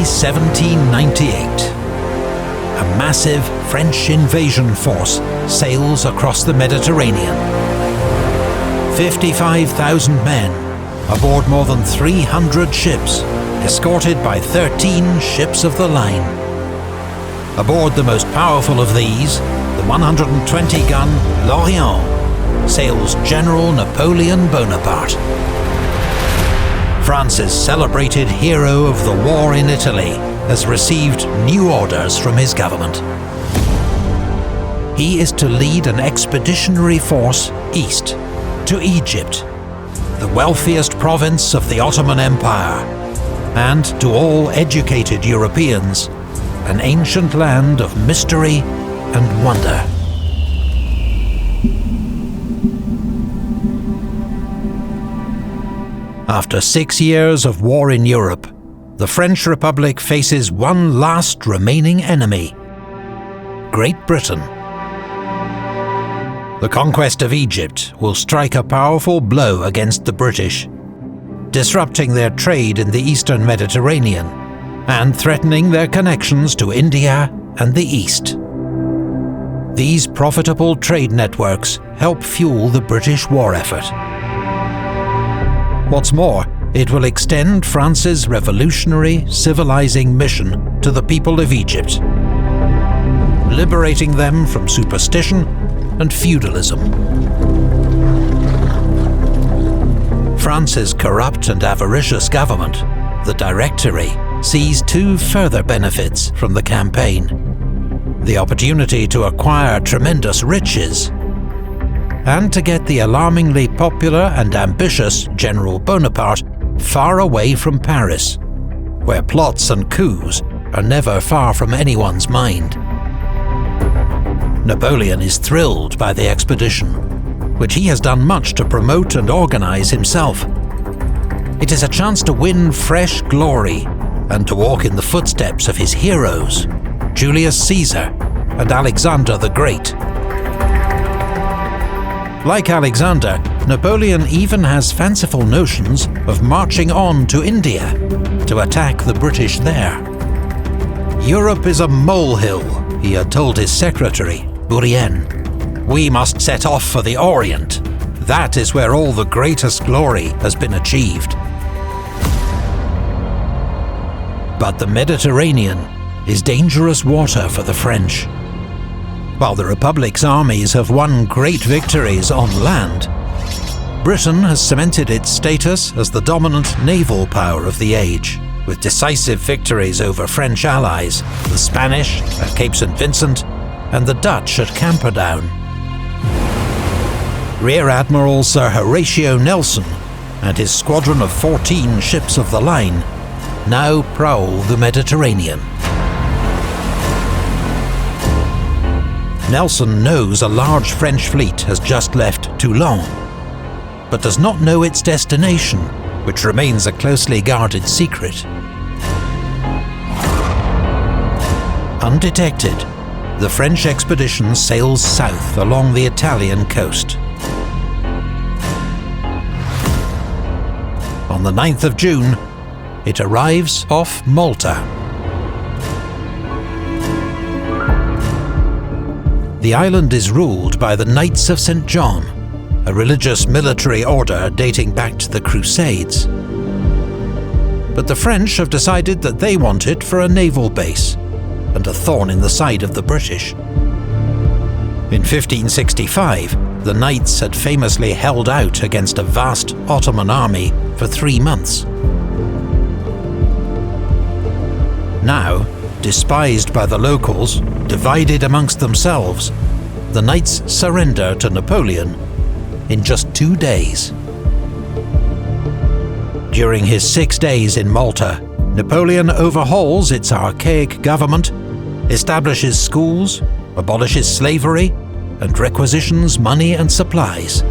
May 1798. A massive French invasion force sails across the Mediterranean. 55,000 men, aboard more than 300 ships, escorted by 13 ships of the line. Aboard the most powerful of these, the 120-gun L'Orient, sails General Napoleon Bonaparte. France's celebrated hero of the war in Italy has received new orders from his government. He is to lead an expeditionary force east to Egypt, the wealthiest province of the Ottoman Empire, and to all educated Europeans, an ancient land of mystery and wonder. After 6 years of war in Europe, the French Republic faces one last remaining enemy: Great Britain. The conquest of Egypt will strike a powerful blow against the British, disrupting their trade in the Eastern Mediterranean and threatening their connections to India and the East. These profitable trade networks help fuel the British war effort. What's more, it will extend France's revolutionary, civilizing mission to the people of Egypt, liberating them from superstition and feudalism. France's corrupt and avaricious government, the Directory, sees two further benefits from the campaign: the opportunity to acquire tremendous riches, and to get the alarmingly popular and ambitious General Bonaparte far away from Paris, where plots and coups are never far from anyone's mind. Napoleon is thrilled by the expedition, which he has done much to promote and organize himself. It is a chance to win fresh glory and to walk in the footsteps of his heroes, Julius Caesar and Alexander the Great. Like Alexander, Napoleon even has fanciful notions of marching on to India to attack the British there. Europe is a molehill, he had told his secretary, Bourrienne. We must set off for the Orient. That is where all the greatest glory has been achieved. But the Mediterranean is dangerous water for the French. While the Republic's armies have won great victories on land, Britain has cemented its status as the dominant naval power of the age, with decisive victories over French allies, the Spanish at Cape St. Vincent and the Dutch at Camperdown. Rear Admiral Sir Horatio Nelson and his squadron of 14 ships of the line now prowl the Mediterranean. Nelson knows a large French fleet has just left Toulon, but does not know its destination, which remains a closely guarded secret. Undetected, the French expedition sails south along the Italian coast. On the 9th of June, it arrives off Malta. The island is ruled by the Knights of St. John, a religious military order dating back to the Crusades. But the French have decided that they want it for a naval base, and a thorn in the side of the British. In 1565, the Knights had famously held out against a vast Ottoman army for 3 months. Now, despised by the locals, divided amongst themselves, the Knights surrender to Napoleon in just 2 days. During his 6 days in Malta, Napoleon overhauls its archaic government, establishes schools, abolishes slavery, and requisitions money and supplies.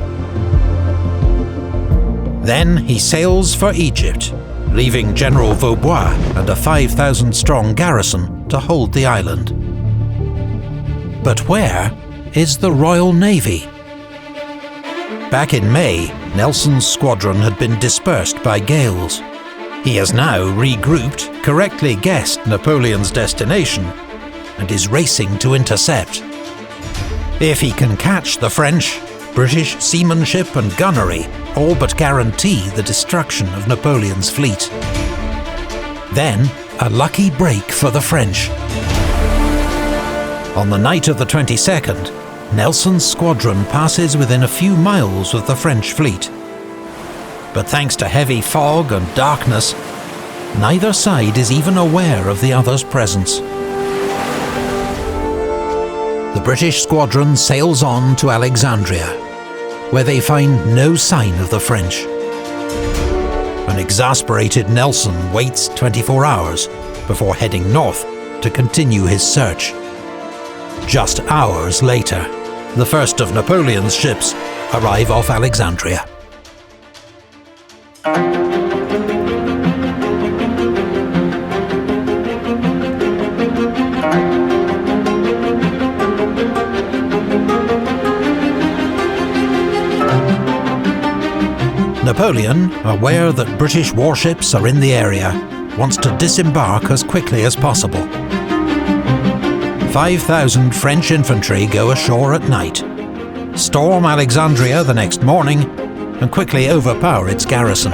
Then he sails for Egypt, leaving General Vaubois and a 5,000-strong garrison to hold the island. But where is the Royal Navy? Back in May, Nelson's squadron had been dispersed by gales. He has now regrouped, correctly guessed Napoleon's destination, and is racing to intercept. If he can catch the French, British seamanship and gunnery all but guarantee the destruction of Napoleon's fleet. Then, a lucky break for the French. On the night of the 22nd, Nelson's squadron passes within a few miles of the French fleet. But thanks to heavy fog and darkness, neither side is even aware of the other's presence. The British squadron sails on to Alexandria, where they find no sign of the French. An exasperated Nelson waits 24 hours before heading north to continue his search. Just hours later, the first of Napoleon's ships arrive off Alexandria. Napoleon, aware that British warships are in the area, wants to disembark as quickly as possible. 5,000 French infantry go ashore at night, storm Alexandria the next morning, and quickly overpower its garrison.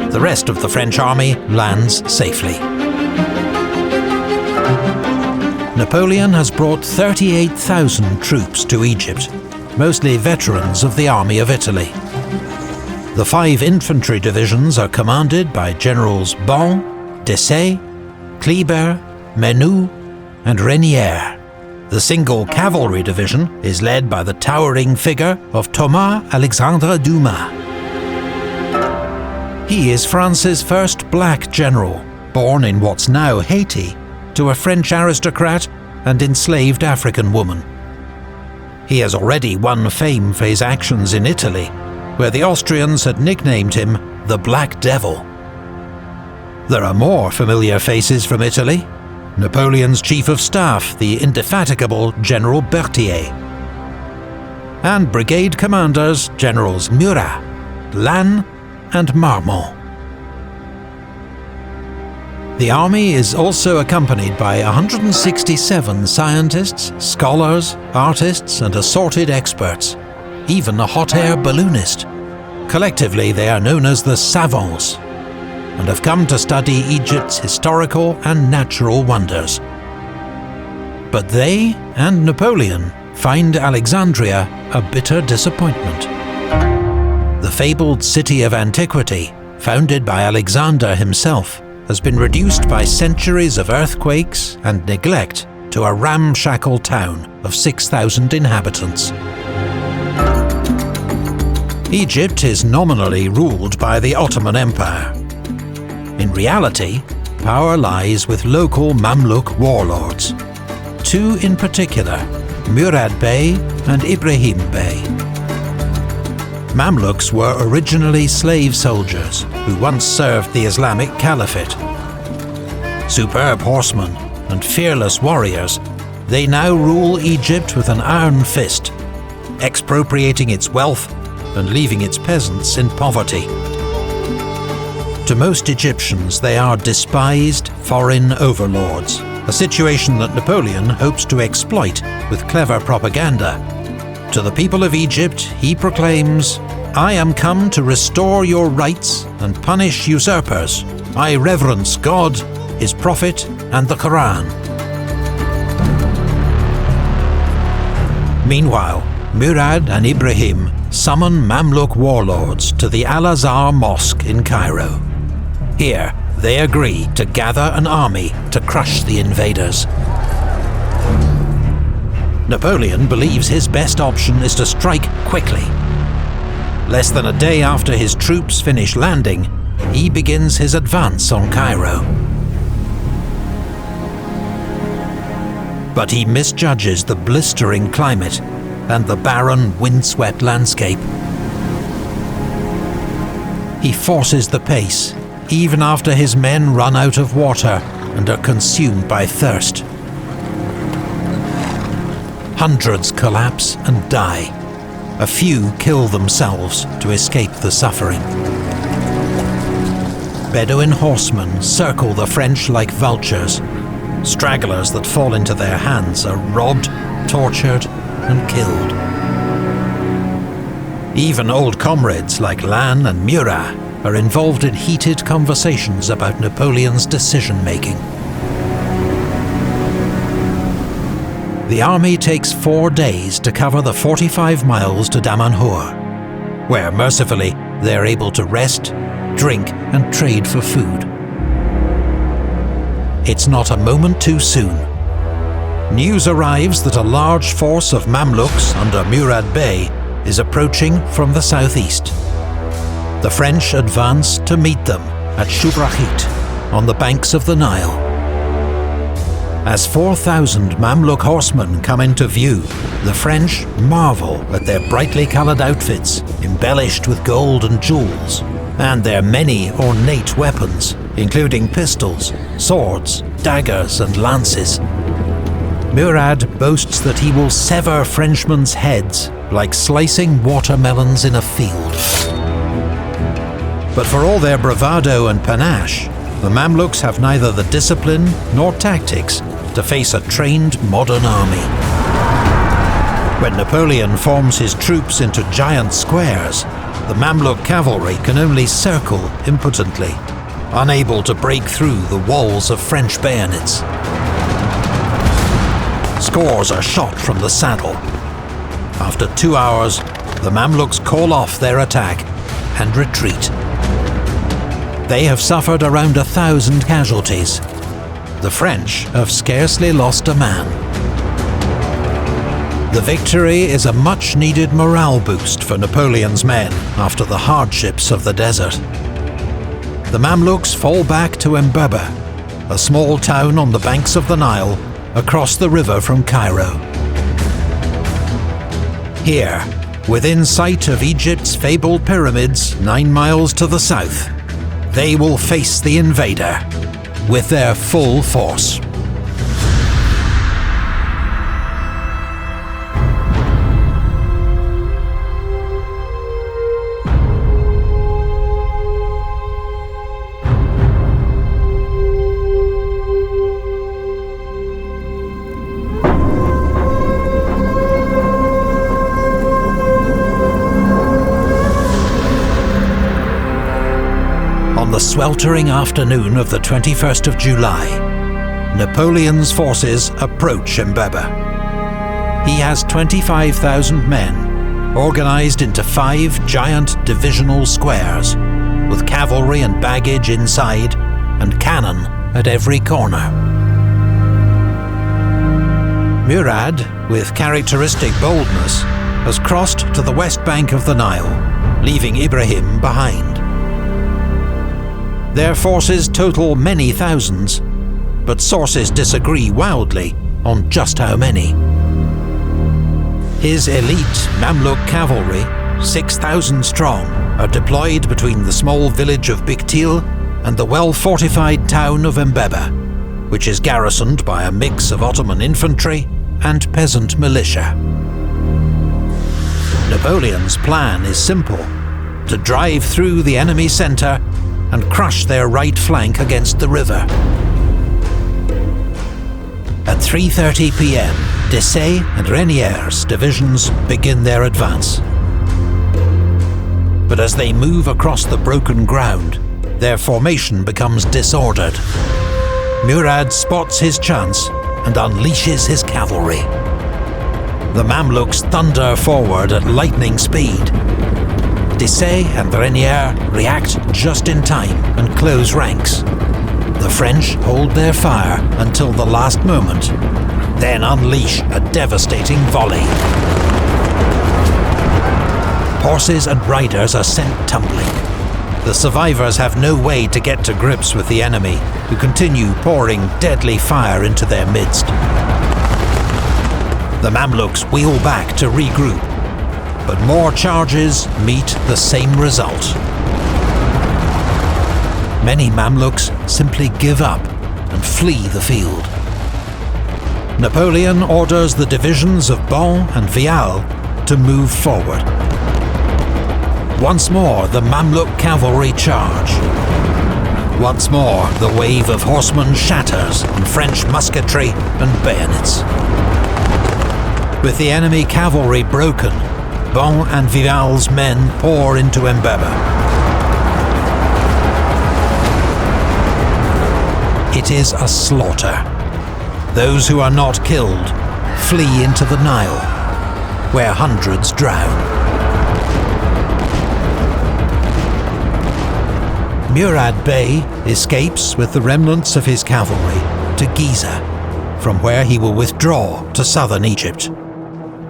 The rest of the French army lands safely. Napoleon has brought 38,000 troops to Egypt, mostly veterans of the Army of Italy. The 5 infantry divisions are commanded by Generals Bon, Desaix, Kleber, Menou, and Reynier. The single cavalry division is led by the towering figure of Thomas Alexandre Dumas. He is France's first black general, born in what's now Haiti, to a French aristocrat and enslaved African woman. He has already won fame for his actions in Italy, where the Austrians had nicknamed him the Black Devil. There are more familiar faces from Italy: Napoleon's chief of staff, the indefatigable General Berthier, and brigade commanders Generals Murat, Lannes, and Marmont. The army is also accompanied by 167 scientists, scholars, artists, and assorted experts, even a hot air balloonist. Collectively, they are known as the Savants, and have come to study Egypt's historical and natural wonders. But they and Napoleon find Alexandria a bitter disappointment. The fabled city of antiquity, founded by Alexander himself, has been reduced by centuries of earthquakes and neglect to a ramshackle town of 6,000 inhabitants. Egypt is nominally ruled by the Ottoman Empire. In reality, power lies with local Mamluk warlords. 2 in particular, Murad Bey and Ibrahim Bey. Mamluks were originally slave soldiers who once served the Islamic Caliphate. Superb horsemen and fearless warriors, they now rule Egypt with an iron fist, expropriating its wealth and leaving its peasants in poverty. To most Egyptians, they are despised foreign overlords, a situation that Napoleon hopes to exploit with clever propaganda. To the people of Egypt, he proclaims, "I am come to restore your rights and punish usurpers. I reverence God, His Prophet, and the Quran." Meanwhile, Murad and Ibrahim summon Mamluk warlords to the Al-Azhar Mosque in Cairo. Here, they agree to gather an army to crush the invaders. Napoleon believes his best option is to strike quickly. Less than a day after his troops finish landing, he begins his advance on Cairo. But he misjudges the blistering climate and the barren, windswept landscape. He forces the pace, even after his men run out of water and are consumed by thirst. Hundreds collapse and die. A few kill themselves to escape the suffering. Bedouin horsemen circle the French like vultures. Stragglers that fall into their hands are robbed, tortured, and killed. Even old comrades like Lannes and Murat are involved in heated conversations about Napoleon's decision-making. The army takes 4 days to cover the 45 miles to Damanhur, where mercifully they're able to rest, drink, and trade for food. It's not a moment too soon. News arrives that a large force of Mamluks under Murad Bey is approaching from the southeast. The French advance to meet them at Shubrahit on the banks of the Nile. As 4,000 Mamluk horsemen come into view, the French marvel at their brightly coloured outfits, embellished with gold and jewels, and their many ornate weapons, including pistols, swords, daggers, and lances. Murad boasts that he will sever Frenchmen's heads like slicing watermelons in a field. But for all their bravado and panache, the Mamluks have neither the discipline nor tactics to face a trained modern army. When Napoleon forms his troops into giant squares, the Mamluk cavalry can only circle impotently, unable to break through the walls of French bayonets. Scores are shot from the saddle. After 2 hours, the Mamluks call off their attack and retreat. They have suffered around 1,000 casualties. The French have scarcely lost a man. The victory is a much-needed morale boost for Napoleon's men after the hardships of the desert. The Mamluks fall back to Embeba, a small town on the banks of the Nile, across the river from Cairo. Here, within sight of Egypt's fabled pyramids 9 miles to the south, they will face the invader with their full force. On the sweltering afternoon of the 21st of July, Napoleon's forces approach Embeba. He has 25,000 men, organised into 5 giant divisional squares, with cavalry and baggage inside, and cannon at every corner. Murad, with characteristic boldness, has crossed to the west bank of the Nile, leaving Ibrahim behind. Their forces total many thousands, but sources disagree wildly on just how many. His elite Mamluk cavalry, 6,000 strong, are deployed between the small village of Biktil and the well-fortified town of Embeba, which is garrisoned by a mix of Ottoman infantry and peasant militia. Napoleon's plan is simple: to drive through the enemy centre and crush their right flank against the river. At 3:30 p.m, Desaix and Renier's divisions begin their advance. But as they move across the broken ground, their formation becomes disordered. Murad spots his chance and unleashes his cavalry. The Mamluks thunder forward at lightning speed. Desaix and Renier react just in time and close ranks. The French hold their fire until the last moment, then unleash a devastating volley. Horses and riders are sent tumbling. The survivors have no way to get to grips with the enemy, who continue pouring deadly fire into their midst. The Mamluks wheel back to regroup, but more charges meet the same result. Many Mamluks simply give up and flee the field. Napoleon orders the divisions of Bon and Vial to move forward. Once more, the Mamluk cavalry charge. Once more, the wave of horsemen shatters on French musketry and bayonets. With the enemy cavalry broken, Bon and Vival's men pour into Mbaba. It is a slaughter. Those who are not killed flee into the Nile, where hundreds drown. Murad Bey escapes with the remnants of his cavalry to Giza, from where he will withdraw to southern Egypt.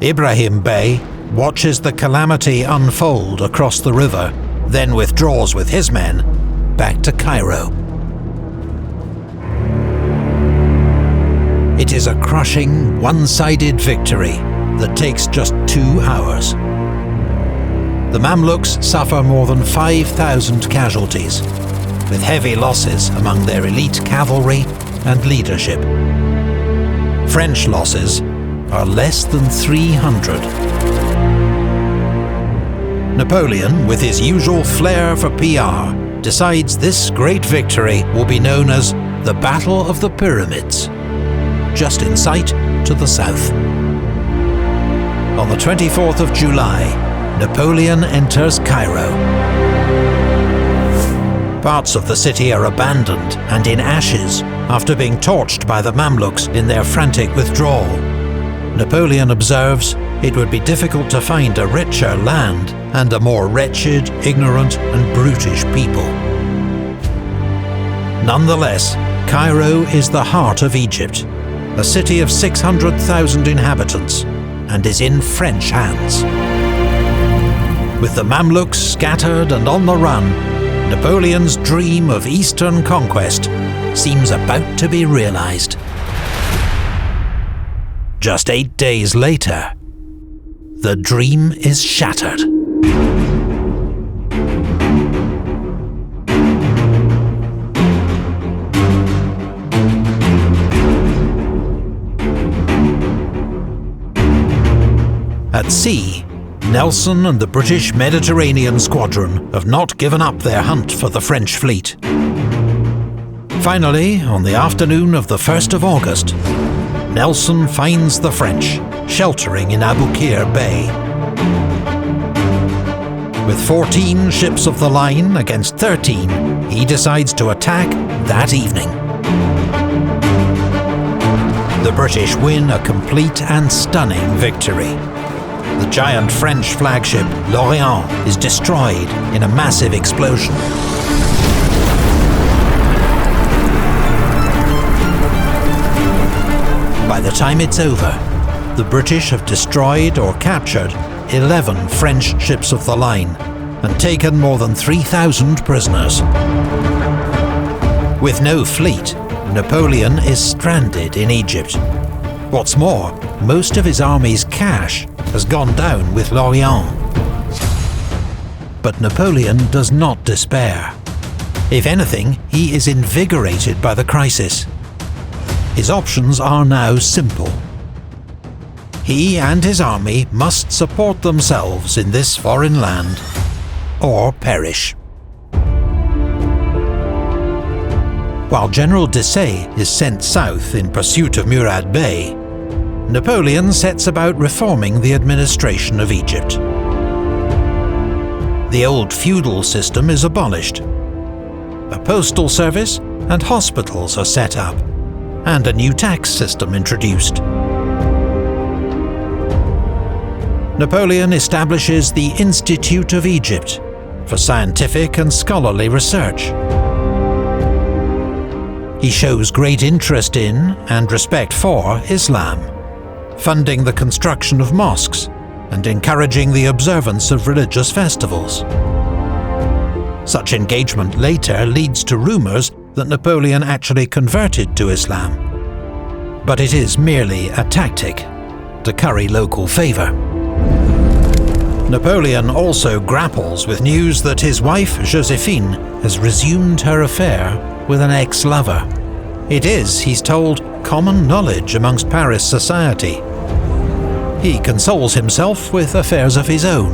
Ibrahim Bey watches the calamity unfold across the river, then withdraws with his men back to Cairo. It is a crushing, one-sided victory that takes just 2 hours. The Mamluks suffer more than 5,000 casualties, with heavy losses among their elite cavalry and leadership. French losses are less than 300. Napoleon, with his usual flair for PR, decides this great victory will be known as the Battle of the Pyramids, just in sight to the south. On the 24th of July, Napoleon enters Cairo. Parts of the city are abandoned and in ashes after being torched by the Mamluks in their frantic withdrawal. Napoleon observes it would be difficult to find a richer land and a more wretched, ignorant and brutish people. Nonetheless, Cairo is the heart of Egypt, a city of 600,000 inhabitants, and is in French hands. With the Mamluks scattered and on the run, Napoleon's dream of eastern conquest seems about to be realized. Just 8 days later, the dream is shattered. At sea, Nelson and the British Mediterranean Squadron have not given up their hunt for the French fleet. Finally, on the afternoon of the 1st of August, Nelson finds the French sheltering in Aboukir Bay. With 14 ships of the line against 13, he decides to attack that evening. The British win a complete and stunning victory. The giant French flagship L'Orient is destroyed in a massive explosion. By the time it's over, the British have destroyed or captured 11 French ships of the line and taken more than 3,000 prisoners. With no fleet, Napoleon is stranded in Egypt. What's more, most of his army's cash has gone down with L'Orient. But Napoleon does not despair. If anything, he is invigorated by the crisis. His options are now simple. He and his army must support themselves in this foreign land, or perish. While General Desaix is sent south in pursuit of Murad Bey, Napoleon sets about reforming the administration of Egypt. The old feudal system is abolished. A postal service and hospitals are set up, and a new tax system introduced. Napoleon establishes the Institute of Egypt for scientific and scholarly research. He shows great interest in and respect for Islam, funding the construction of mosques and encouraging the observance of religious festivals. Such engagement later leads to rumours that Napoleon actually converted to Islam, but it is merely a tactic to curry local favour. Napoleon also grapples with news that his wife Josephine has resumed her affair with an ex-lover. It is, he's told, common knowledge amongst Paris society. He consoles himself with affairs of his own,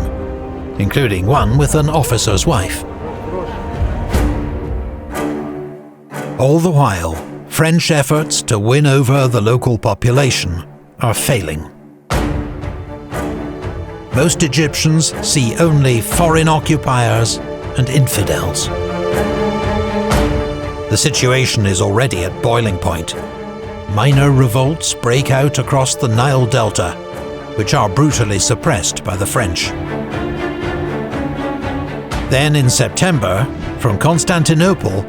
including one with an officer's wife. All the while, French efforts to win over the local population are failing. Most Egyptians see only foreign occupiers and infidels. The situation is already at boiling point. Minor revolts break out across the Nile Delta, which are brutally suppressed by the French. Then in September, from Constantinople,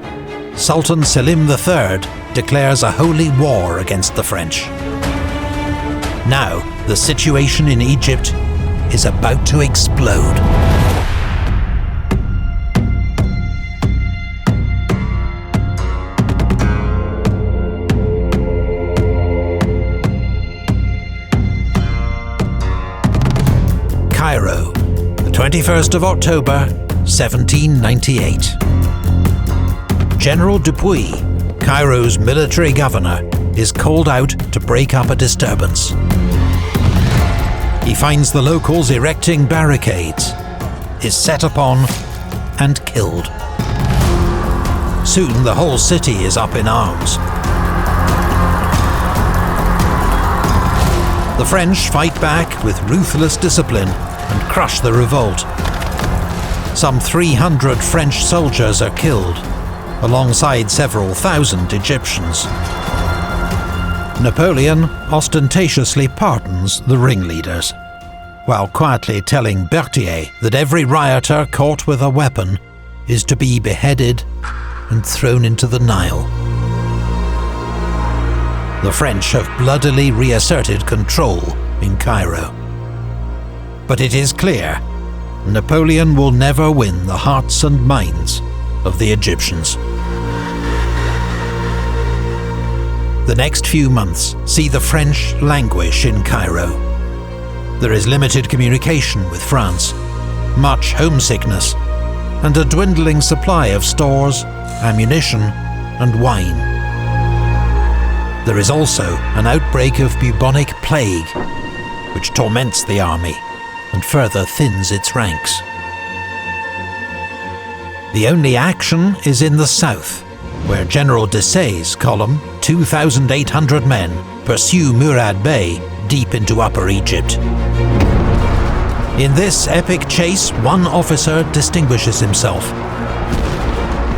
Sultan Selim III declares a holy war against the French. Now, the situation in Egypt is about to explode. Cairo, the 21st of October, 1798. General Dupuy, Cairo's military governor, is called out to break up a disturbance. He finds the locals erecting barricades, is set upon and killed. Soon the whole city is up in arms. The French fight back with ruthless discipline and crush the revolt. Some 300 French soldiers are killed, alongside several thousand Egyptians. Napoleon ostentatiously pardons the ringleaders, while quietly telling Berthier that every rioter caught with a weapon is to be beheaded and thrown into the Nile. The French have bloodily reasserted control in Cairo. But it is clear, Napoleon will never win the hearts and minds of the Egyptians. The next few months see the French languish in Cairo. There is limited communication with France, much homesickness, and a dwindling supply of stores, ammunition, and wine. There is also an outbreak of bubonic plague, which torments the army and further thins its ranks. The only action is in the south, where General Desaix's column, 2,800 men, pursue Murad Bey deep into Upper Egypt. In this epic chase, one officer distinguishes himself.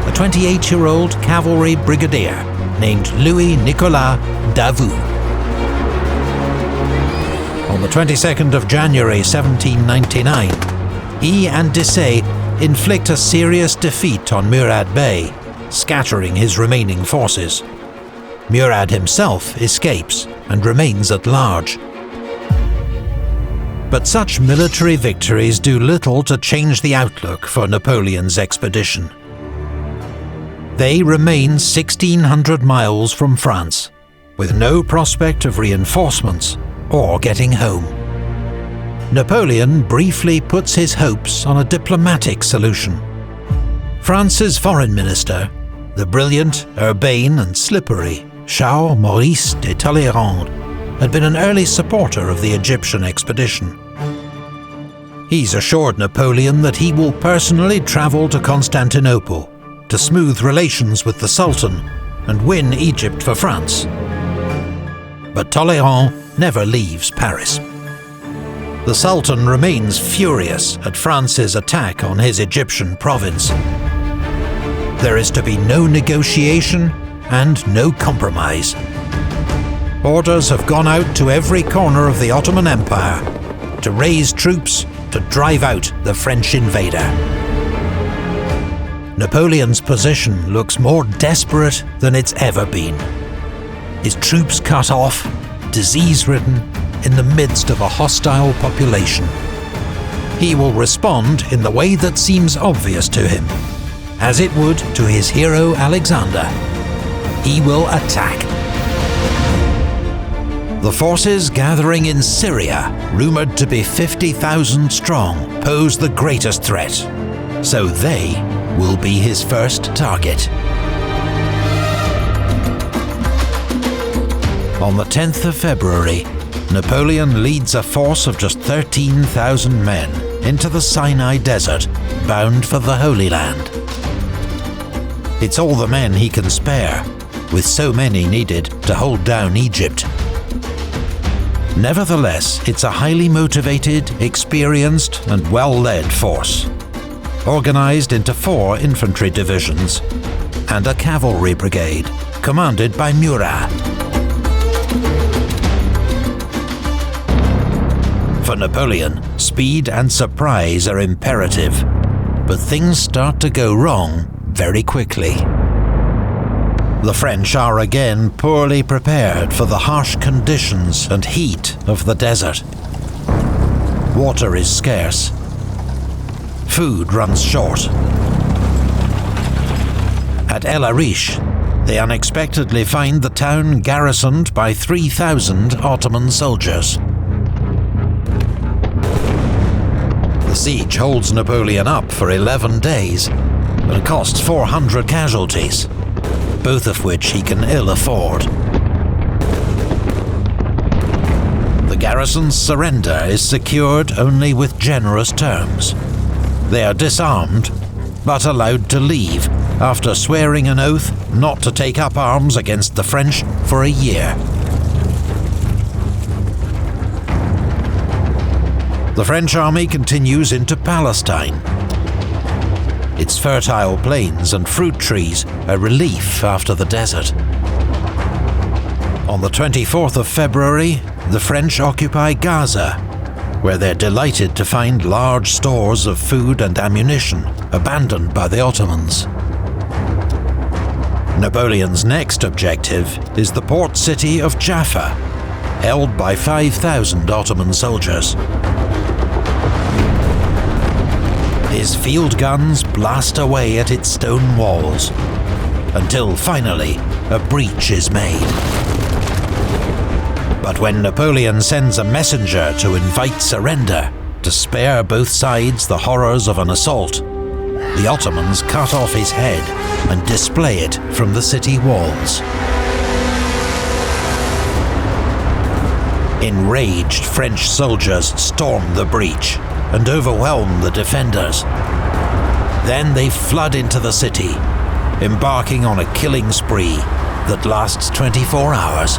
A 28-year-old cavalry brigadier named Louis-Nicolas Davout. On the 22nd of January 1799, he and Desaix inflict a serious defeat on Murad Bey, scattering his remaining forces. Murad himself escapes and remains at large. But such military victories do little to change the outlook for Napoleon's expedition. They remain 1,600 miles from France, with no prospect of reinforcements or getting home. Napoleon briefly puts his hopes on a diplomatic solution. France's foreign minister, the brilliant, urbane and slippery Charles Maurice de Talleyrand, had been an early supporter of the Egyptian expedition. He's assured Napoleon that he will personally travel to Constantinople to smooth relations with the Sultan and win Egypt for France. But Talleyrand never leaves Paris. The Sultan remains furious at France's attack on his Egyptian province. There is to be no negotiation and no compromise. Orders have gone out to every corner of the Ottoman Empire to raise troops to drive out the French invader. Napoleon's position looks more desperate than it's ever been. His troops cut off, disease-ridden, in the midst of a hostile population. He will respond in the way that seems obvious to him, as it would to his hero Alexander. He will attack. The forces gathering in Syria, rumoured to be 50,000 strong, pose the greatest threat, so they will be his first target. On the 10th of February, Napoleon leads a force of just 13,000 men into the Sinai Desert, bound for the Holy Land. It's all the men he can spare, with so many needed to hold down Egypt. Nevertheless, it's a highly motivated, experienced, and well-led force, organized into 4 infantry divisions and a cavalry brigade, commanded by Murat. For Napoleon, speed and surprise are imperative, but things start to go wrong very quickly. The French are again poorly prepared for the harsh conditions and heat of the desert. Water is scarce. Food runs short. At El Arish, they unexpectedly find the town garrisoned by 3,000 Ottoman soldiers. The siege holds Napoleon up for 11 days and costs 400 casualties, both of which he can ill afford. The garrison's surrender is secured only with generous terms. They are disarmed, but allowed to leave after swearing an oath not to take up arms against the French for a year. The French army continues into Palestine. Its fertile plains and fruit trees a relief after the desert. On the 24th of February, the French occupy Gaza, where they're delighted to find large stores of food and ammunition abandoned by the Ottomans. Napoleon's next objective is the port city of Jaffa, held by 5,000 Ottoman soldiers. His field guns blast away at its stone walls, until finally a breach is made. But when Napoleon sends a messenger to invite surrender, to spare both sides the horrors of an assault, the Ottomans cut off his head and display it from the city walls. Enraged French soldiers storm the breach and overwhelm the defenders. Then they flood into the city, embarking on a killing spree that lasts 24 hours.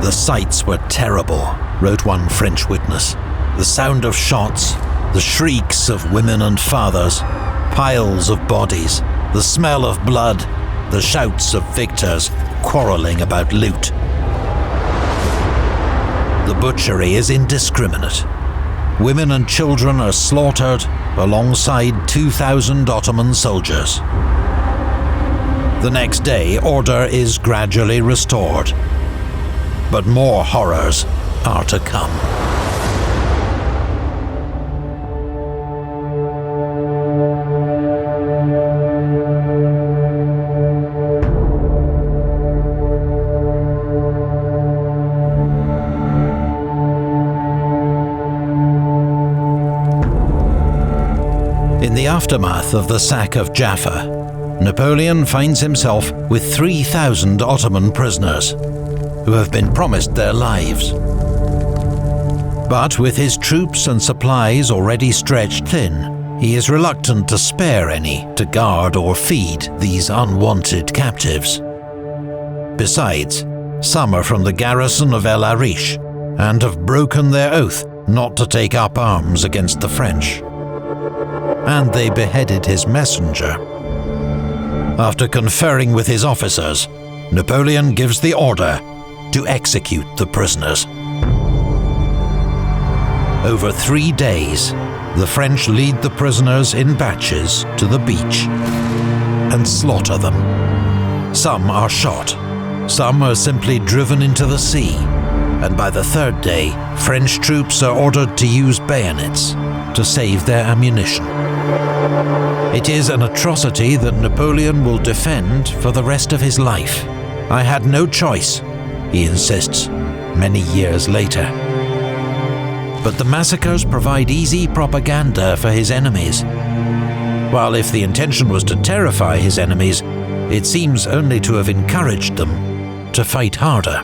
The sights were terrible, wrote one French witness. The sound of shots, the shrieks of women and fathers, piles of bodies, the smell of blood, the shouts of victors quarreling about loot. The butchery is indiscriminate. Women and children are slaughtered alongside 2,000 Ottoman soldiers. The next day, order is gradually restored, but more horrors are to come. In the aftermath of the sack of Jaffa, Napoleon finds himself with 3,000 Ottoman prisoners, who have been promised their lives. But with his troops and supplies already stretched thin, he is reluctant to spare any to guard or feed these unwanted captives. Besides, some are from the garrison of El Arish and have broken their oath not to take up arms against the French. And they beheaded his messenger. After conferring with his officers, Napoleon gives the order to execute the prisoners. Over 3 days, the French lead the prisoners in batches to the beach and slaughter them. Some are shot, some are simply driven into the sea, and by the 3rd day, French troops are ordered to use bayonets to save their ammunition. It is an atrocity that Napoleon will defend for the rest of his life. I had no choice, he insists, many years later. But the massacres provide easy propaganda for his enemies. While if the intention was to terrify his enemies, it seems only to have encouraged them to fight harder.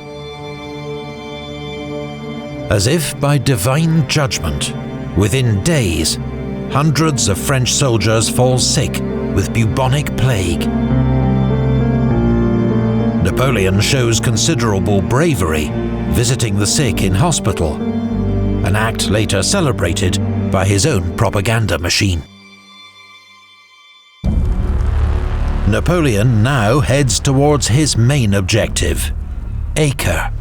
As if by divine judgment, within days, hundreds of French soldiers fall sick with bubonic plague. Napoleon shows considerable bravery, visiting the sick in hospital, an act later celebrated by his own propaganda machine. Napoleon now heads towards his main objective, Acre.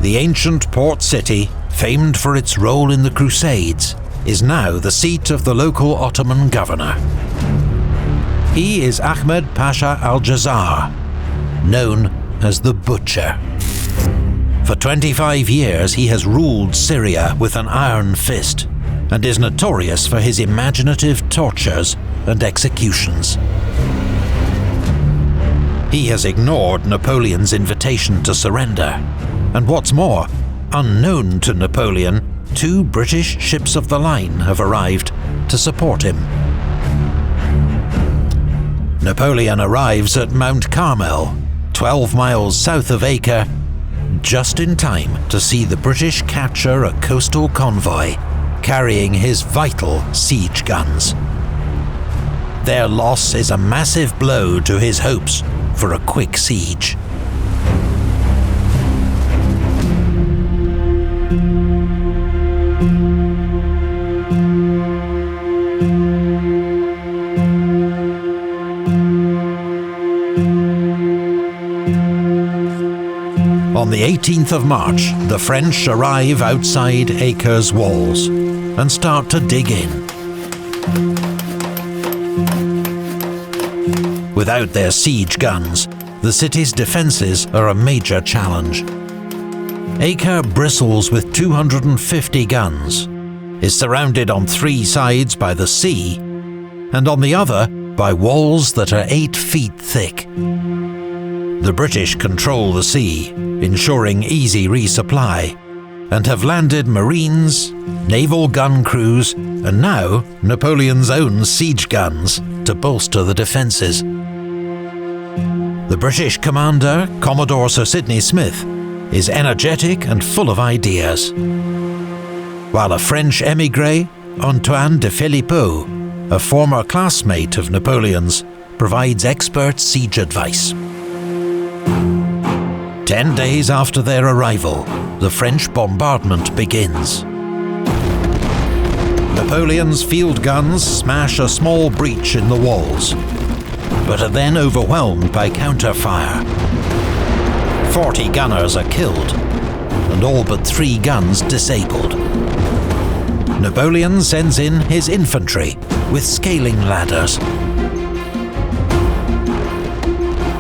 The ancient port city, famed for its role in the Crusades, is now the seat of the local Ottoman governor. He is Ahmed Pasha al-Jazar, known as the Butcher. For 25 years he has ruled Syria with an iron fist, and is notorious for his imaginative tortures and executions. He has ignored Napoleon's invitation to surrender, and what's more, unknown to Napoleon, 2 British ships of the line have arrived to support him. Napoleon arrives at Mount Carmel, 12 miles south of Acre, just in time to see the British capture a coastal convoy carrying his vital siege guns. Their loss is a massive blow to his hopes for a quick siege. On the 18th of March, the French arrive outside Acre's walls and start to dig in. Without their siege guns, the city's defences are a major challenge. Acre bristles with 250 guns, is surrounded on 3 sides by the sea, and on the other by walls that are 8 feet thick. The British control the sea, ensuring easy resupply, and have landed Marines, naval gun crews, and now Napoleon's own siege guns to bolster the defences. The British commander, Commodore Sir Sidney Smith, is energetic and full of ideas, while a French émigré, Antoine de Philippot, a former classmate of Napoleon's, provides expert siege advice. 10 days after their arrival, the French bombardment begins. Napoleon's field guns smash a small breach in the walls, but are then overwhelmed by counter-fire. 40 gunners are killed, and all but 3 guns disabled. Napoleon sends in his infantry with scaling ladders.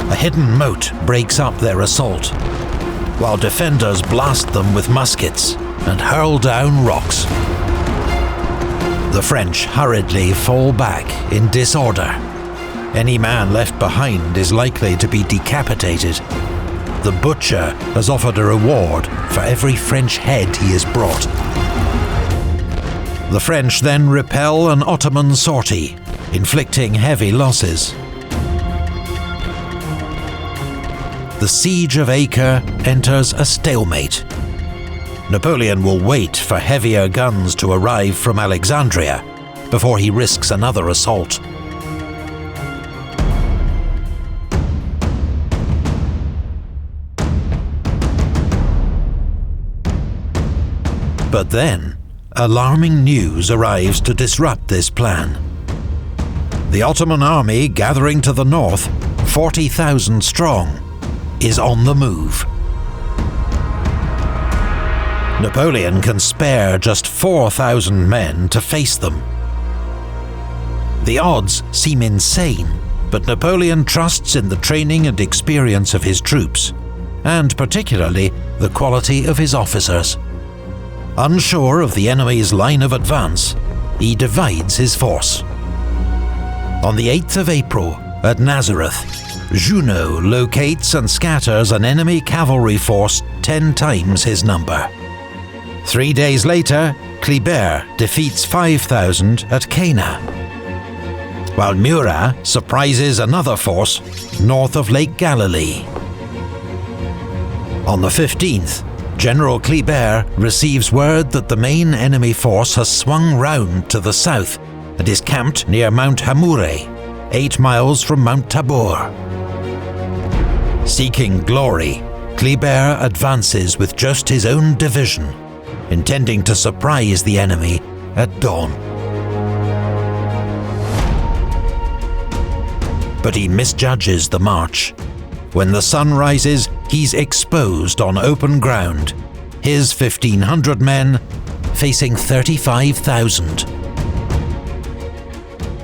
A hidden moat breaks up their assault, while defenders blast them with muskets and hurl down rocks. The French hurriedly fall back in disorder. Any man left behind is likely to be decapitated. The Butcher has offered a reward for every French head he has brought. The French then repel an Ottoman sortie, inflicting heavy losses. The siege of Acre enters a stalemate. Napoleon will wait for heavier guns to arrive from Alexandria before he risks another assault. But then, alarming news arrives to disrupt this plan. The Ottoman army gathering to the north, 40,000 strong, is on the move. Napoleon can spare just 4,000 men to face them. The odds seem insane, but Napoleon trusts in the training and experience of his troops, and particularly the quality of his officers. Unsure of the enemy's line of advance, he divides his force. On the 8th of April, at Nazareth, Junot locates and scatters an enemy cavalry force 10 times his number. 3 days later, Kléber defeats 5,000 at Cana, while Murat surprises another force north of Lake Galilee. On the 15th, General Kléber receives word that the main enemy force has swung round to the south and is camped near Mount Hamoure, 8 miles from Mount Tabor. Seeking glory, Kléber advances with just his own division, intending to surprise the enemy at dawn. But he misjudges the march. When the sun rises, he's exposed on open ground, his 1,500 men facing 35,000.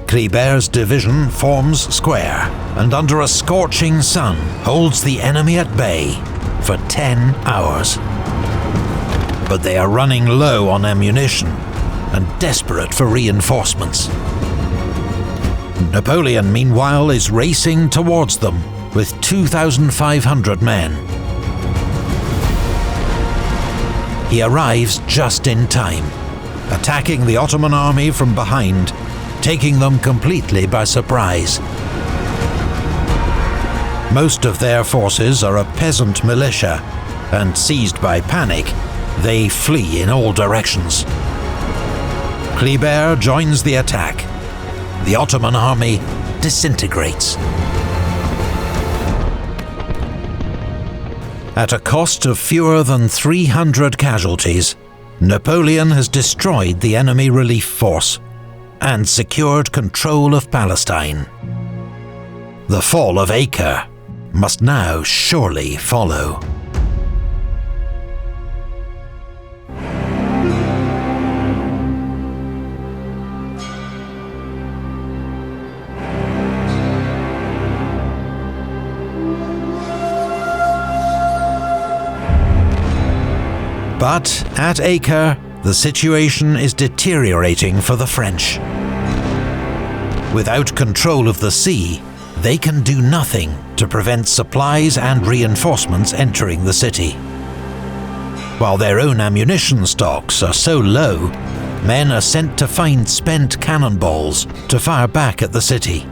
Kléber's division forms square, and under a scorching sun holds the enemy at bay for 10 hours. But they are running low on ammunition and desperate for reinforcements. Napoleon, meanwhile, is racing towards them with 2,500 men. He arrives just in time, attacking the Ottoman army from behind, taking them completely by surprise. Most of their forces are a peasant militia, and seized by panic, they flee in all directions. Kléber joins the attack. The Ottoman army disintegrates. At a cost of fewer than 300 casualties, Napoleon has destroyed the enemy relief force and secured control of Palestine. The fall of Acre must now surely follow. But at Acre, the situation is deteriorating for the French. Without control of the sea, they can do nothing to prevent supplies and reinforcements entering the city. While their own ammunition stocks are so low, men are sent to find spent cannonballs to fire back at the city.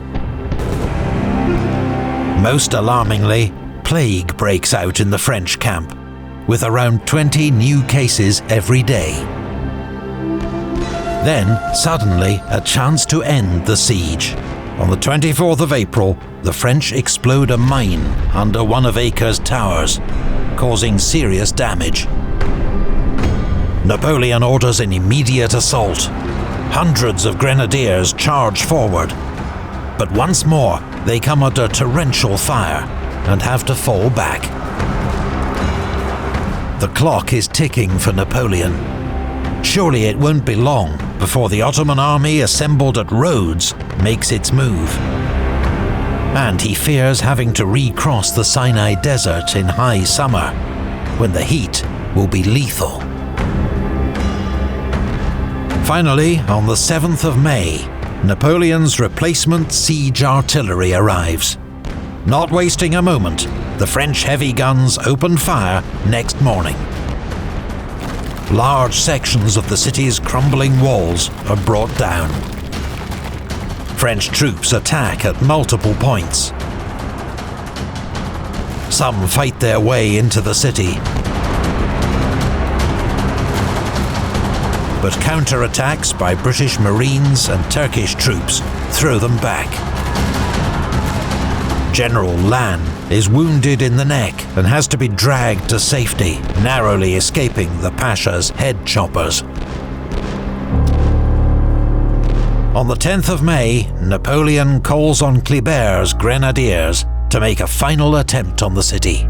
Most alarmingly, plague breaks out in the French camp, with around 20 new cases every day. Then, suddenly, a chance to end the siege. On the 24th of April, the French explode a mine under one of Acre's towers, causing serious damage. Napoleon orders an immediate assault. Hundreds of grenadiers charge forward, but once more they come under torrential fire and have to fall back. The clock is ticking for Napoleon. Surely it won't be long before the Ottoman army assembled at Rhodes makes its move. And he fears having to recross the Sinai Desert in high summer, when the heat will be lethal. Finally, on the 7th of May, Napoleon's replacement siege artillery arrives. Not wasting a moment, the French heavy guns open fire next morning. Large sections of the city's crumbling walls are brought down. French troops attack at multiple points. Some fight their way into the city, but counterattacks by British Marines and Turkish troops throw them back. General Lannes is wounded in the neck and has to be dragged to safety, narrowly escaping the Pasha's head choppers. On the 10th of May, Napoleon calls on Kléber's grenadiers to make a final attempt on the city.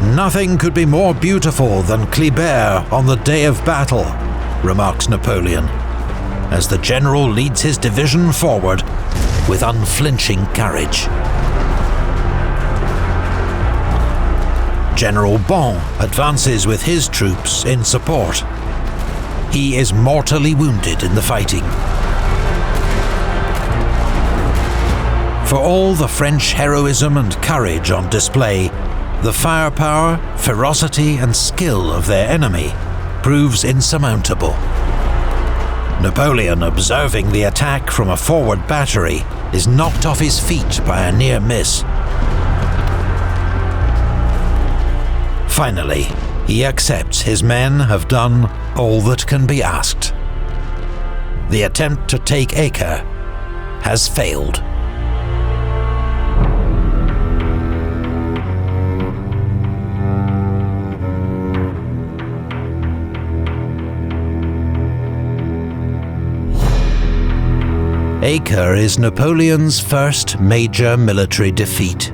"Nothing could be more beautiful than Kléber on the day of battle," remarks Napoleon, as the general leads his division forward with unflinching courage. General Bon advances with his troops in support. He is mortally wounded in the fighting. For all the French heroism and courage on display, the firepower, ferocity and skill of their enemy proves insurmountable. Napoleon, observing the attack from a forward battery, is knocked off his feet by a near miss. Finally, he accepts his men have done all that can be asked. The attempt to take Acre has failed. Acre is Napoleon's first major military defeat.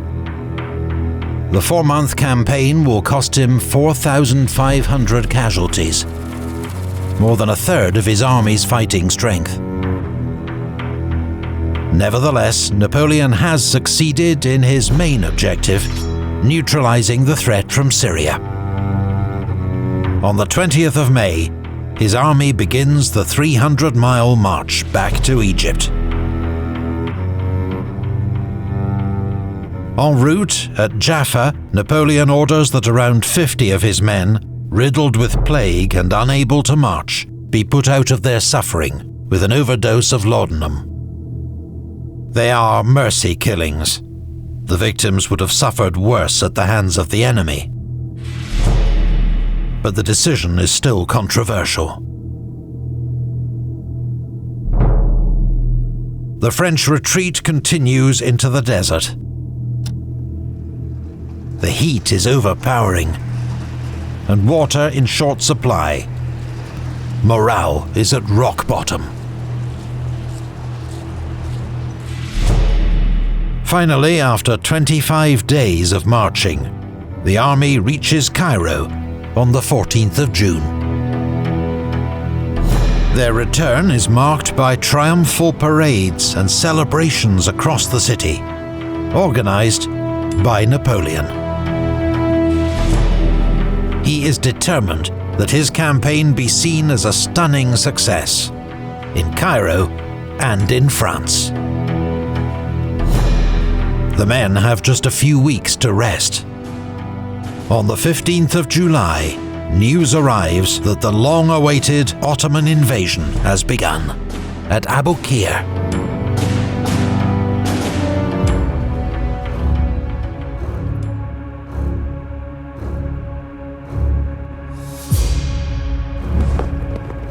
The 4-month campaign will cost him 4,500 casualties, more than a third of his army's fighting strength. Nevertheless, Napoleon has succeeded in his main objective, neutralizing the threat from Syria. On the 20th of May, his army begins the 300-mile march back to Egypt. En route at Jaffa, Napoleon orders that around 50 of his men, riddled with plague and unable to march, be put out of their suffering with an overdose of laudanum. They are mercy killings. The victims would have suffered worse at the hands of the enemy. But the decision is still controversial. The French retreat continues into the desert. The heat is overpowering, and water in short supply. Morale is at rock bottom. Finally, after 25 days of marching, the army reaches Cairo on the 14th of June. Their return is marked by triumphal parades and celebrations across the city, organized by Napoleon. He is determined that his campaign be seen as a stunning success, in Cairo and in France. The men have just a few weeks to rest. On the 15th of July, news arrives that the long-awaited Ottoman invasion has begun at Abukir.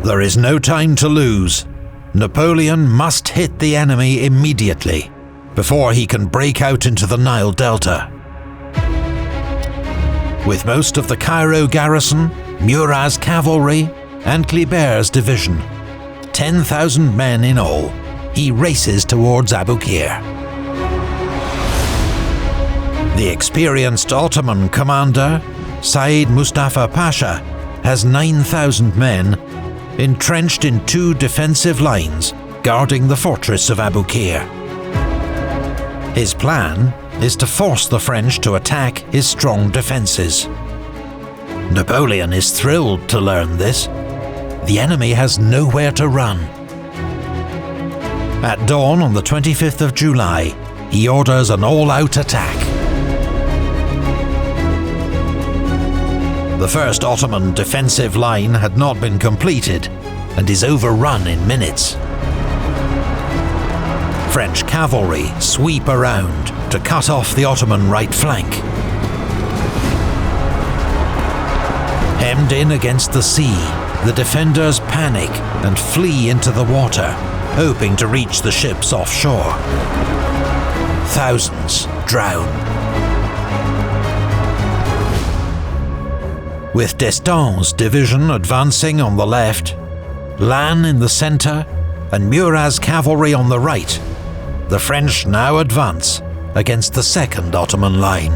There is no time to lose. Napoleon must hit the enemy immediately, before he can break out into the Nile Delta. With most of the Cairo garrison, Murat's cavalry, and Kleber's division, 10,000 men in all, he races towards Abukir. The experienced Ottoman commander, Said Mustafa Pasha, has 9,000 men entrenched in 2 defensive lines guarding the fortress of Abukir. His plan is to force the French to attack his strong defenses. Napoleon is thrilled to learn this. The enemy has nowhere to run. At dawn on the 25th of July, he orders an all-out attack. The first Ottoman defensive line had not been completed and is overrun in minutes. French cavalry sweep around to cut off the Ottoman right flank. Hemmed in against the sea, the defenders panic and flee into the water, hoping to reach the ships offshore. Thousands drown. With D'Estaing's division advancing on the left, Lannes in the centre, and Murat's cavalry on the right, the French now advance against the second Ottoman line.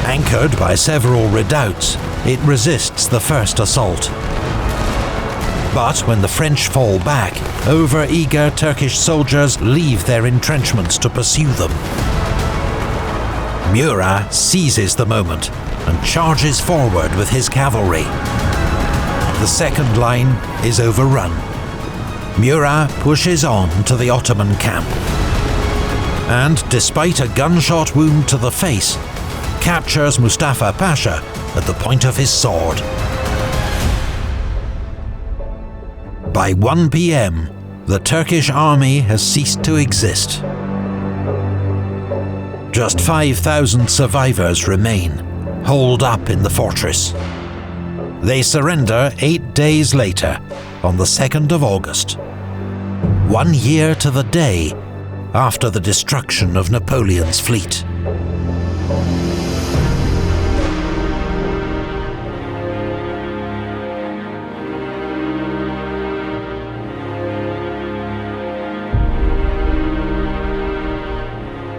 Anchored by several redoubts, it resists the first assault. But when the French fall back, over-eager Turkish soldiers leave their entrenchments to pursue them. Murat seizes the moment and charges forward with his cavalry. The second line is overrun. Murat pushes on to the Ottoman camp, and despite a gunshot wound to the face, captures Mustafa Pasha at the point of his sword. By 1 p.m, the Turkish army has ceased to exist. Just 5,000 survivors remain, holed up in the fortress. They surrender 8 days later, on the 2nd of August. 1 year to the day after the destruction of Napoleon's fleet.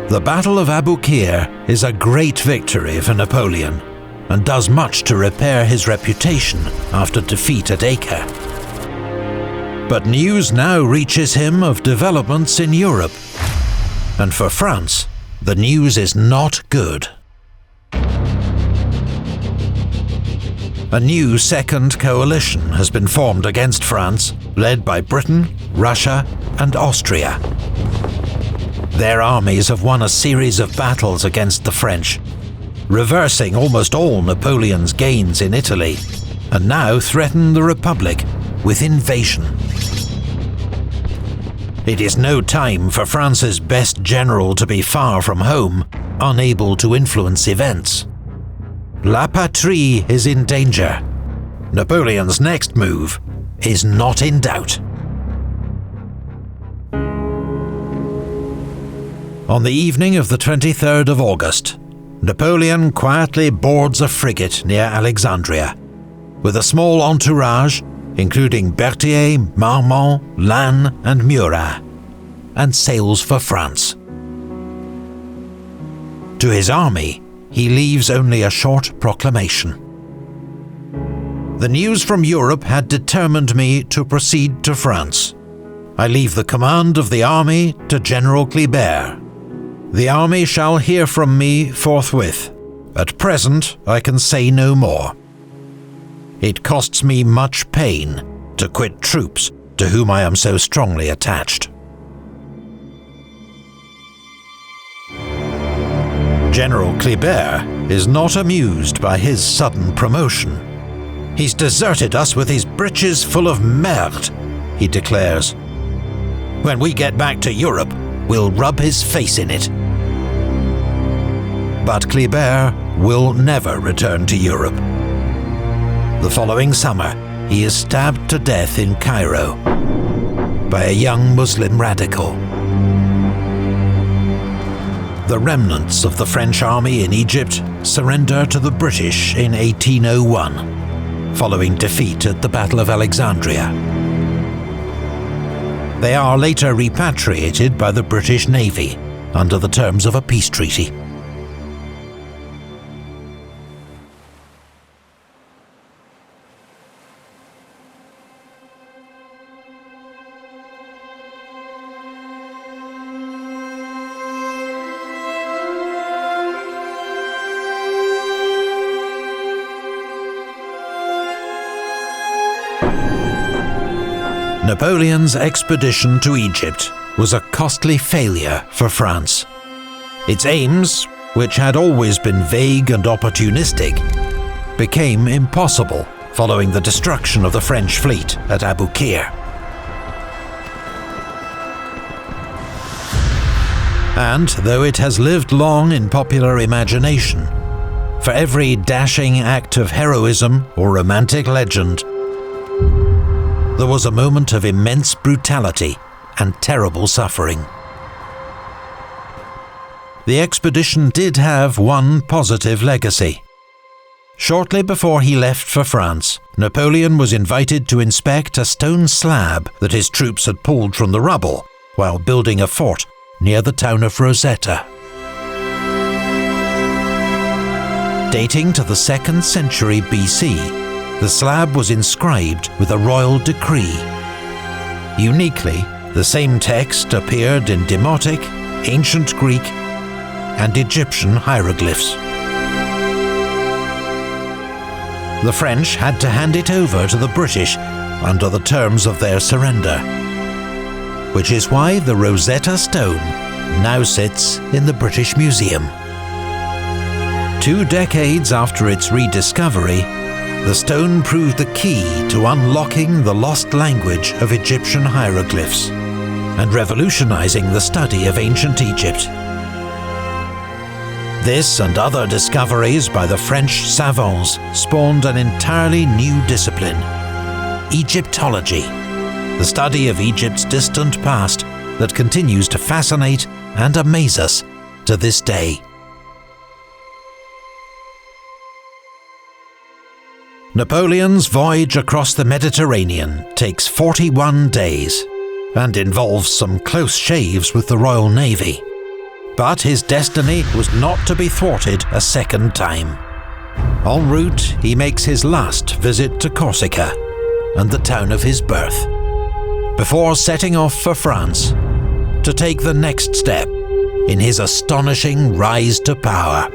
The Battle of Aboukir is a great victory for Napoleon and does much to repair his reputation after defeat at Acre. But news now reaches him of developments in Europe, and for France, the news is not good. A new second coalition has been formed against France, led by Britain, Russia, and Austria. Their armies have won a series of battles against the French, reversing almost all Napoleon's gains in Italy, and now threaten the Republic with invasion. It is no time for France's best general to be far from home, unable to influence events. La Patrie is in danger. Napoleon's next move is not in doubt. On the evening of the 23rd of August, Napoleon quietly boards a frigate near Alexandria, with a small entourage, including Berthier, Marmont, Lannes and Murat, and sails for France. To his army, he leaves only a short proclamation. The news from Europe had determined me to proceed to France. I leave the command of the army to General Kléber. The army shall hear from me forthwith. At present, I can say no more. It costs me much pain to quit troops to whom I am so strongly attached. General Kléber is not amused by his sudden promotion. He's deserted us with his breeches full of merde, he declares. When we get back to Europe, we'll rub his face in it. But Kléber will never return to Europe. The following summer, he is stabbed to death in Cairo by a young Muslim radical. The remnants of the French army in Egypt surrender to the British in 1801, following defeat at the Battle of Alexandria. They are later repatriated by the British Navy under the terms of a peace treaty. Napoleon's expedition to Egypt was a costly failure for France. Its aims, which had always been vague and opportunistic, became impossible following the destruction of the French fleet at Aboukir. And though it has lived long in popular imagination, for every dashing act of heroism or romantic legend, there was a moment of immense brutality and terrible suffering. The expedition did have one positive legacy. Shortly before he left for France, Napoleon was invited to inspect a stone slab that his troops had pulled from the rubble while building a fort near the town of Rosetta. Dating to the 2nd century BC, the slab was inscribed with a royal decree. Uniquely, the same text appeared in Demotic, Ancient Greek, and Egyptian hieroglyphs. The French had to hand it over to the British under the terms of their surrender, which is why the Rosetta Stone now sits in the British Museum. 2 decades after its rediscovery, the stone proved the key to unlocking the lost language of Egyptian hieroglyphs and revolutionizing the study of ancient Egypt. This and other discoveries by the French savants spawned an entirely new discipline: Egyptology, the study of Egypt's distant past that continues to fascinate and amaze us to this day. Napoleon's voyage across the Mediterranean takes 41 days and involves some close shaves with the Royal Navy. But his destiny was not to be thwarted a second time. En route, he makes his last visit to Corsica and the town of his birth, before setting off for France to take the next step in his astonishing rise to power.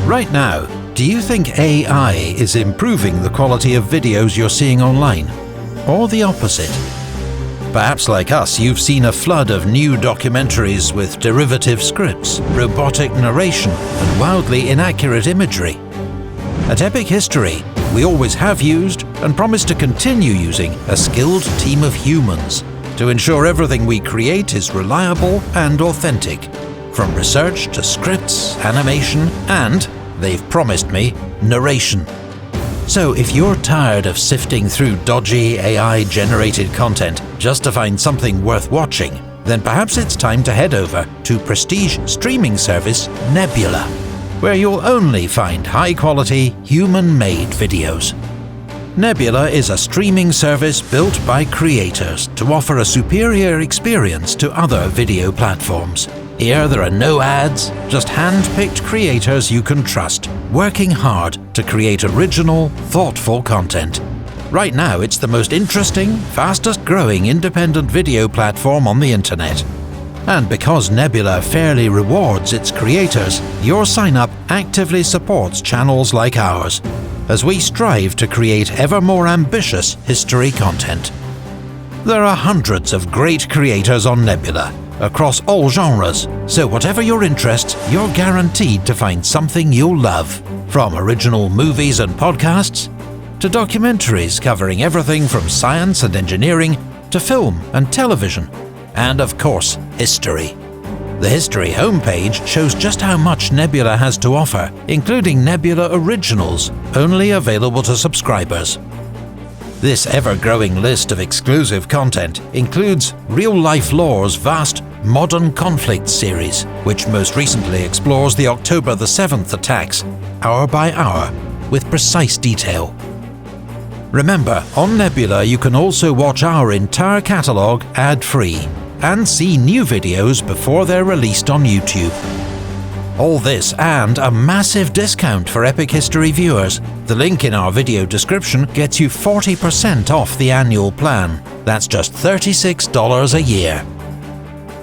Right now, do you think AI is improving the quality of videos you're seeing online? Or the opposite? Perhaps like us, you've seen a flood of new documentaries with derivative scripts, robotic narration, and wildly inaccurate imagery. At Epic History, we always have used, and promise to continue using, a skilled team of humans to ensure everything we create is reliable and authentic, from research to scripts, animation, and, they've promised me, narration. So if you're tired of sifting through dodgy AI-generated content just to find something worth watching, then perhaps it's time to head over to prestige streaming service Nebula, where you'll only find high-quality, human-made videos. Nebula is a streaming service built by creators to offer a superior experience to other video platforms. Here there are no ads, just hand-picked creators you can trust, working hard to create original, thoughtful content. Right now it's the most interesting, fastest-growing independent video platform on the internet. And because Nebula fairly rewards its creators, your sign-up actively supports channels like ours, as we strive to create ever more ambitious history content. There are hundreds of great creators on Nebula, across all genres, so whatever your interests, you're guaranteed to find something you'll love. From original movies and podcasts, to documentaries covering everything from science and engineering, to film and television, and of course, history. The History homepage shows just how much Nebula has to offer, including Nebula Originals, only available to subscribers. This ever-growing list of exclusive content includes Real Life Lore's vast Modern Conflict series, which most recently explores the October the 7th attacks, hour by hour, with precise detail. Remember, on Nebula you can also watch our entire catalogue ad-free, and see new videos before they're released on YouTube. All this and a massive discount for Epic History viewers. The link in our video description gets you 40% off the annual plan. That's just $36 a year.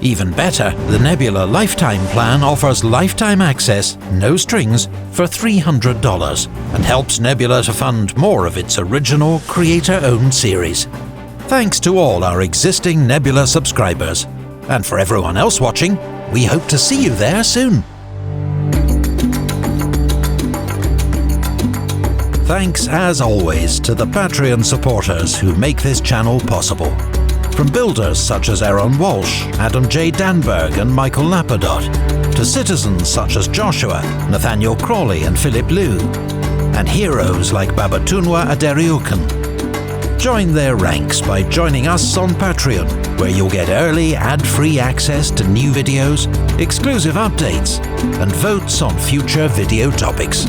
Even better, the Nebula Lifetime plan offers lifetime access, no strings, for $300 and helps Nebula to fund more of its original, creator-owned series. Thanks to all our existing Nebula subscribers. And for everyone else watching, we hope to see you there soon. Thanks as always to the Patreon supporters who make this channel possible. From builders such as Aaron Walsh, Adam J. Danberg and Michael Lapadot, to citizens such as Joshua, Nathaniel Crawley and Philip Liu, and heroes like Babatunwa Aderiukan. Join their ranks by joining us on Patreon, where you'll get early ad-free access to new videos, exclusive updates, and votes on future video topics.